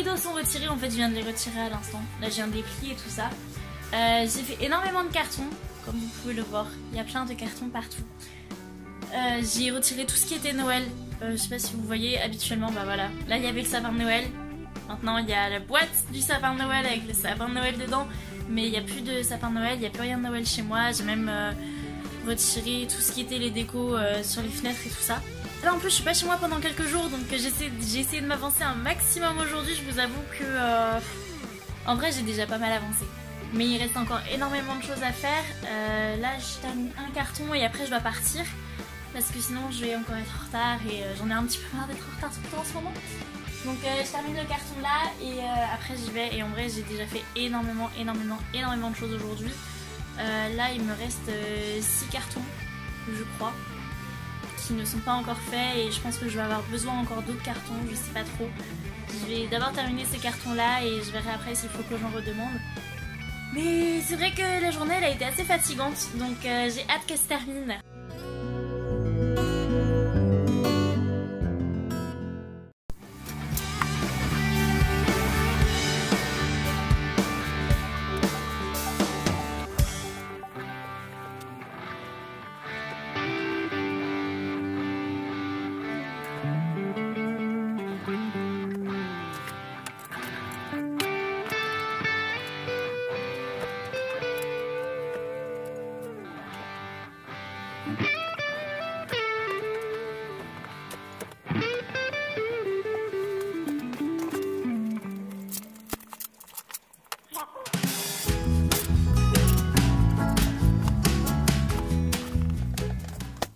rideaux sont retirés, en fait je viens de les retirer à l'instant. Là je viens de les plier et tout ça. J'ai fait énormément de cartons, comme vous pouvez le voir. Il y a plein de cartons partout. J'ai retiré tout ce qui était Noël. Je sais pas si vous voyez, habituellement, bah voilà. Là il y avait le sapin de Noël. Maintenant il y a la boîte du sapin de Noël avec le sapin de Noël dedans. Mais il n'y a plus de sapin de Noël, il n'y a plus rien de Noël chez moi. J'ai même retiré tout ce qui était les décos sur les fenêtres et tout ça. Là en plus je suis pas chez moi pendant quelques jours, donc j'ai essayé de m'avancer un maximum aujourd'hui. Je vous avoue que en vrai j'ai déjà pas mal avancé. Mais il reste encore énormément de choses à faire. Là je termine un carton et après je dois partir. Parce que sinon je vais encore être en retard et j'en ai un petit peu marre d'être en retard surtout en ce moment. Donc je termine le carton là et après j'y vais. Et en vrai j'ai déjà fait énormément de choses aujourd'hui. Là il me reste 6 cartons je crois qui ne sont pas encore faits et je pense que je vais avoir besoin encore d'autres cartons, je sais pas trop. Je vais d'abord terminer ces cartons là et je verrai après s'il faut que j'en redemande. Mais c'est vrai que la journée elle a été assez fatigante donc j'ai hâte qu'elle se termine.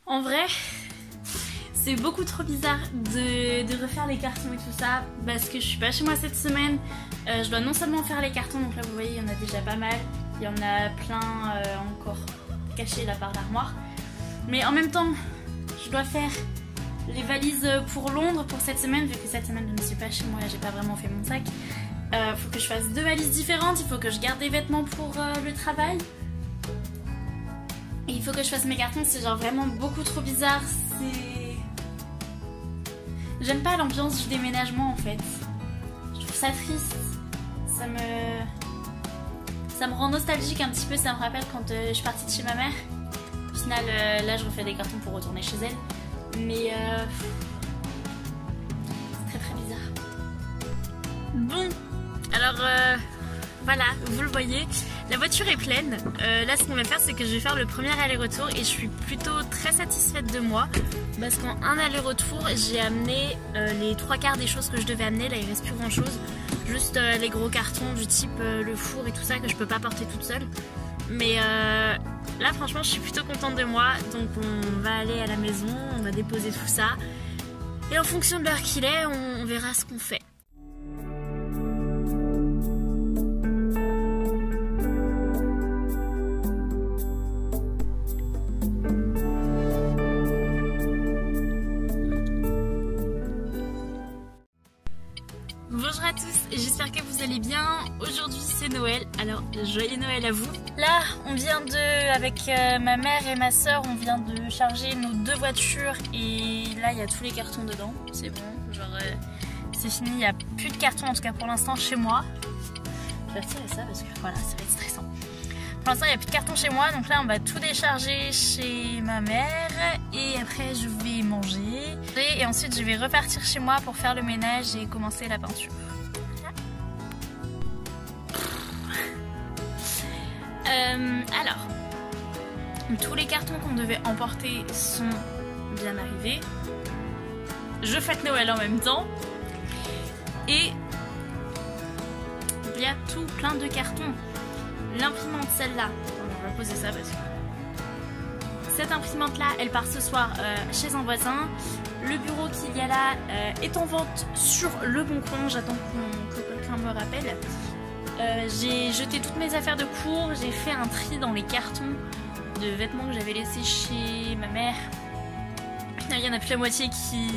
En vrai, c'est beaucoup trop bizarre de refaire les cartons et tout ça parce que je suis pas chez moi cette semaine. Je dois non seulement faire les cartons, donc là vous voyez il y en a déjà pas mal, il y en a plein encore cachés là par l'armoire. Mais en même temps, je dois faire les valises pour Londres pour cette semaine, vu que cette semaine je ne suis pas chez moi, j'ai pas vraiment fait mon sac. Faut que je fasse 2 valises différentes, il faut que je garde des vêtements pour le travail. Et il faut que je fasse mes cartons, c'est genre vraiment beaucoup trop bizarre, c'est... J'aime pas l'ambiance du déménagement en fait. Je trouve ça triste, ça me rend nostalgique un petit peu, ça me rappelle quand je suis partie de chez ma mère. Au final, là je refais des cartons pour retourner chez elle, mais c'est très bizarre. Bon, alors voilà, vous le voyez. La voiture est pleine, là ce qu'on va faire c'est que je vais faire le premier aller-retour et je suis plutôt très satisfaite de moi parce qu'en un aller-retour j'ai amené les 3/4 des choses que je devais amener, là il reste plus grand chose, juste les gros cartons du type le four et tout ça que je peux pas porter toute seule. Mais là franchement je suis plutôt contente de moi, donc on va aller à la maison, on va déposer tout ça et en fonction de l'heure qu'il est on verra ce qu'on fait. Bonjour à tous, j'espère que vous allez bien. Aujourd'hui c'est Noël, alors joyeux Noël à vous. Là on vient avec ma mère et ma soeur, on vient de charger nos 2 voitures et là il y a tous les cartons dedans, c'est bon, genre c'est fini, il n'y a plus de cartons en tout cas pour l'instant chez moi. Je vais retirer ça parce que voilà ça va être stressant. Pour l'instant il n'y a plus de cartons chez moi, donc là on va tout décharger chez ma mère et après je vais manger et ensuite je vais repartir chez moi pour faire le ménage et commencer la peinture. Alors, tous les cartons qu'on devait emporter sont bien arrivés. Je fête Noël en même temps et il y a tout plein de cartons. L'imprimante, celle-là, on va poser ça parce que cette imprimante là elle part ce soir chez un voisin. Le bureau qu'il y a là est en vente sur Le Bon Coin, j'attends que quelqu'un me rappelle. J'ai jeté toutes mes affaires de cours, j'ai fait un tri dans les cartons de vêtements que j'avais laissés chez ma mère. Il y en a plus la moitié qui...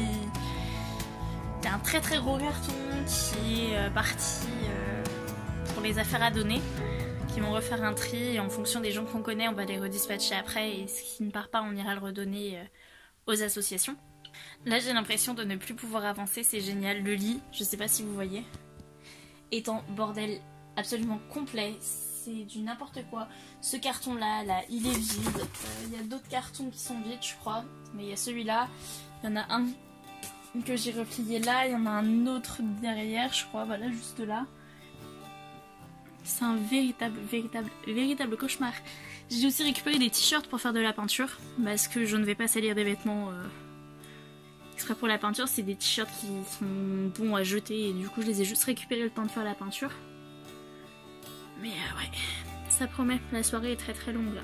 C'est un très très gros carton qui est parti pour les affaires à donner. Qui vont refaire un tri et en fonction des gens qu'on connaît on va les redispatcher après et ce qui ne part pas on ira le redonner aux associations. Là j'ai l'impression de ne plus pouvoir avancer, c'est génial. Le lit, je sais pas si vous voyez, est en bordel absolument complet. C'est du n'importe quoi. Ce carton là, il est vide. Il y a d'autres cartons qui sont vides je crois. Mais il y a celui-là. Il y en a un que j'ai replié là. Il y en a un autre derrière je crois. Voilà, juste là. C'est un véritable cauchemar. J'ai aussi récupéré des t-shirts pour faire de la peinture. Parce que je ne vais pas salir des vêtements exprès pour la peinture. C'est des t-shirts qui sont bons à jeter. Et du coup je les ai juste récupérés le temps de faire la peinture. Mais ouais, ça promet, la soirée est très longue là.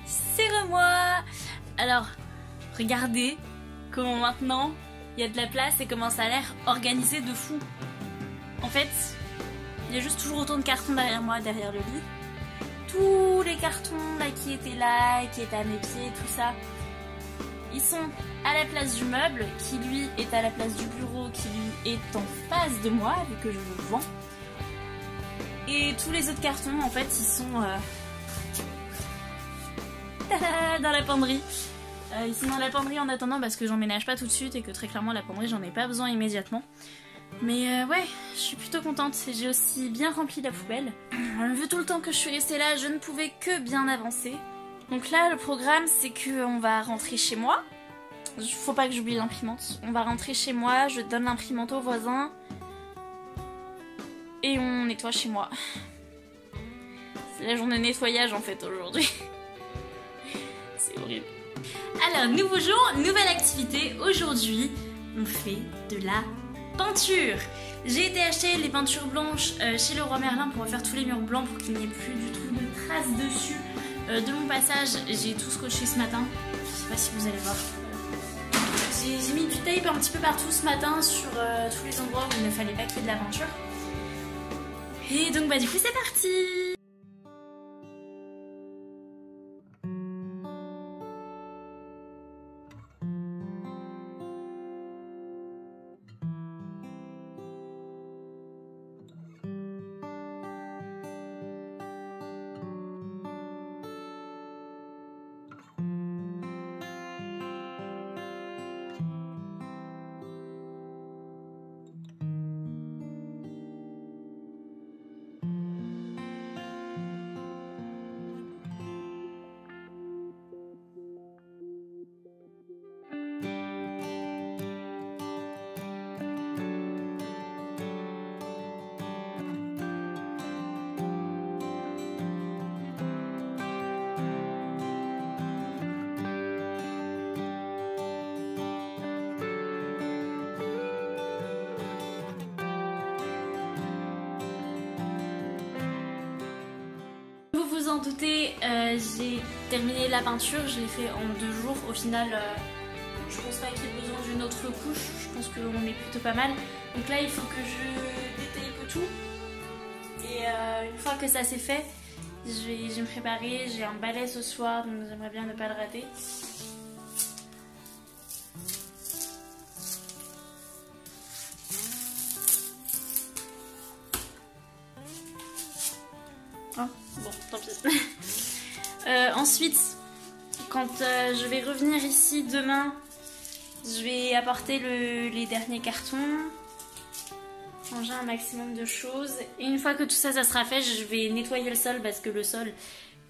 Serre-moi! Alors, regardez comment maintenant il y a de la place et comment ça a l'air organisé de fou. En fait, il y a juste toujours autant de cartons derrière moi, derrière le lit. Tous les cartons là qui étaient à mes pieds, tout ça, ils sont à la place du meuble, qui lui est à la place du bureau, qui lui est en face de moi, vu que je le vends. Et tous les autres cartons, en fait, ils sont dans la penderie. Ils sont dans la penderie en attendant parce que j'emménage pas tout de suite et que très clairement la penderie j'en ai pas besoin immédiatement. Mais ouais, je suis plutôt contente. J'ai aussi bien rempli la poubelle. Vu tout le temps que je suis restée là, je ne pouvais que bien avancer. Donc là, le programme, c'est qu'on va rentrer chez moi. Faut pas que j'oublie l'imprimante. On va rentrer chez moi, je donne l'imprimante au voisin. Et on nettoie chez moi. C'est la journée nettoyage en fait aujourd'hui. C'est horrible. Alors, nouveau jour, nouvelle activité. Aujourd'hui, on fait de la peinture. J'ai été acheter les peintures blanches chez Leroy Merlin pour refaire tous les murs blancs pour qu'il n'y ait plus du tout de traces dessus. De mon passage, j'ai tout scotché ce matin. Je sais pas si vous allez voir. J'ai mis du tape un petit peu partout ce matin sur tous les endroits où il ne fallait pas qu'il y ait de la peinture. Et donc bah du coup c'est parti! Vous en doutez, j'ai terminé la peinture, je l'ai fait en 2 jours. Au final, je pense pas qu'il y ait besoin d'une autre couche, je pense qu'on est plutôt pas mal. Donc là, il faut que je détaille tout. Et une fois que ça c'est fait, je vais me préparer. J'ai un balai ce soir, donc j'aimerais bien ne pas le rater. Oh, bon, tant pis. Ensuite, quand je vais revenir ici demain, je vais apporter les derniers cartons, ranger un maximum de choses. Et une fois que tout ça, ça sera fait, je vais nettoyer le sol parce que le sol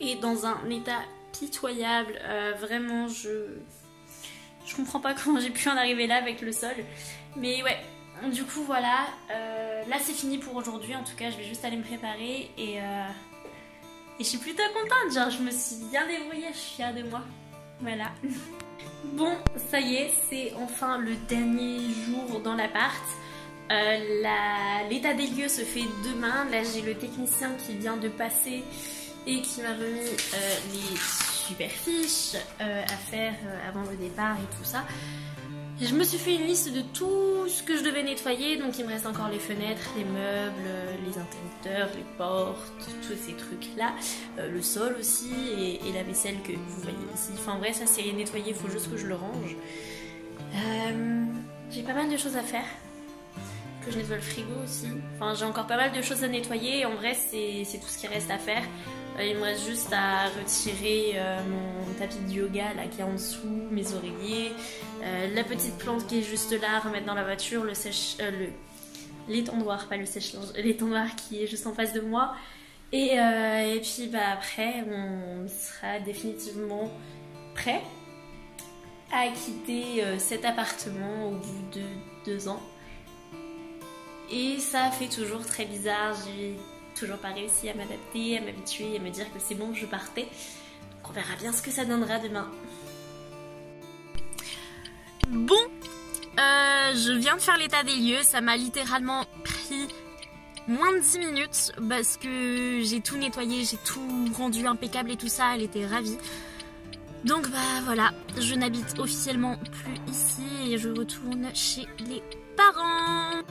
est dans un état pitoyable. Vraiment, je comprends pas comment j'ai pu en arriver là avec le sol. Mais ouais, du coup voilà, là c'est fini pour aujourd'hui. En tout cas, je vais juste aller me préparer et je suis plutôt contente, genre je me suis bien débrouillée, je suis fière de moi. Voilà. Bon, ça y est, c'est enfin le dernier jour dans l'appart. L'état des lieux se fait demain. Là j'ai le technicien qui vient de passer et qui m'a remis les super fiches à faire avant le départ et tout ça. Je me suis fait une liste de tout ce que je devais nettoyer, donc il me reste encore les fenêtres, les meubles, les interrupteurs, les portes, tous ces trucs là, le sol aussi et la vaisselle que vous voyez ici. Enfin vrai, ça c'est nettoyé, il faut juste que je le range. J'ai pas mal de choses à faire, que je nettoie le frigo aussi. Enfin j'ai encore pas mal de choses à nettoyer et en vrai c'est tout ce qui reste à faire. Il me reste juste à retirer mon tapis de yoga là qui est en dessous, mes oreillers, la petite plante qui est juste là, remettre dans la voiture, l'étendoir, pas le sèche-linge, l'étendoir qui est juste en face de moi. Et puis bah, après, on sera définitivement prêt à quitter cet appartement au bout de 2 ans. Et ça fait toujours très bizarre, j'ai toujours pas réussi à m'adapter, à m'habituer, à me dire que c'est bon, je partais. Donc on verra bien ce que ça donnera demain. Bon, je viens de faire l'état des lieux, ça m'a littéralement pris moins de 10 minutes parce que j'ai tout nettoyé, j'ai tout rendu impeccable et tout ça, elle était ravie. Donc bah voilà, je n'habite officiellement plus ici et je retourne chez les parents.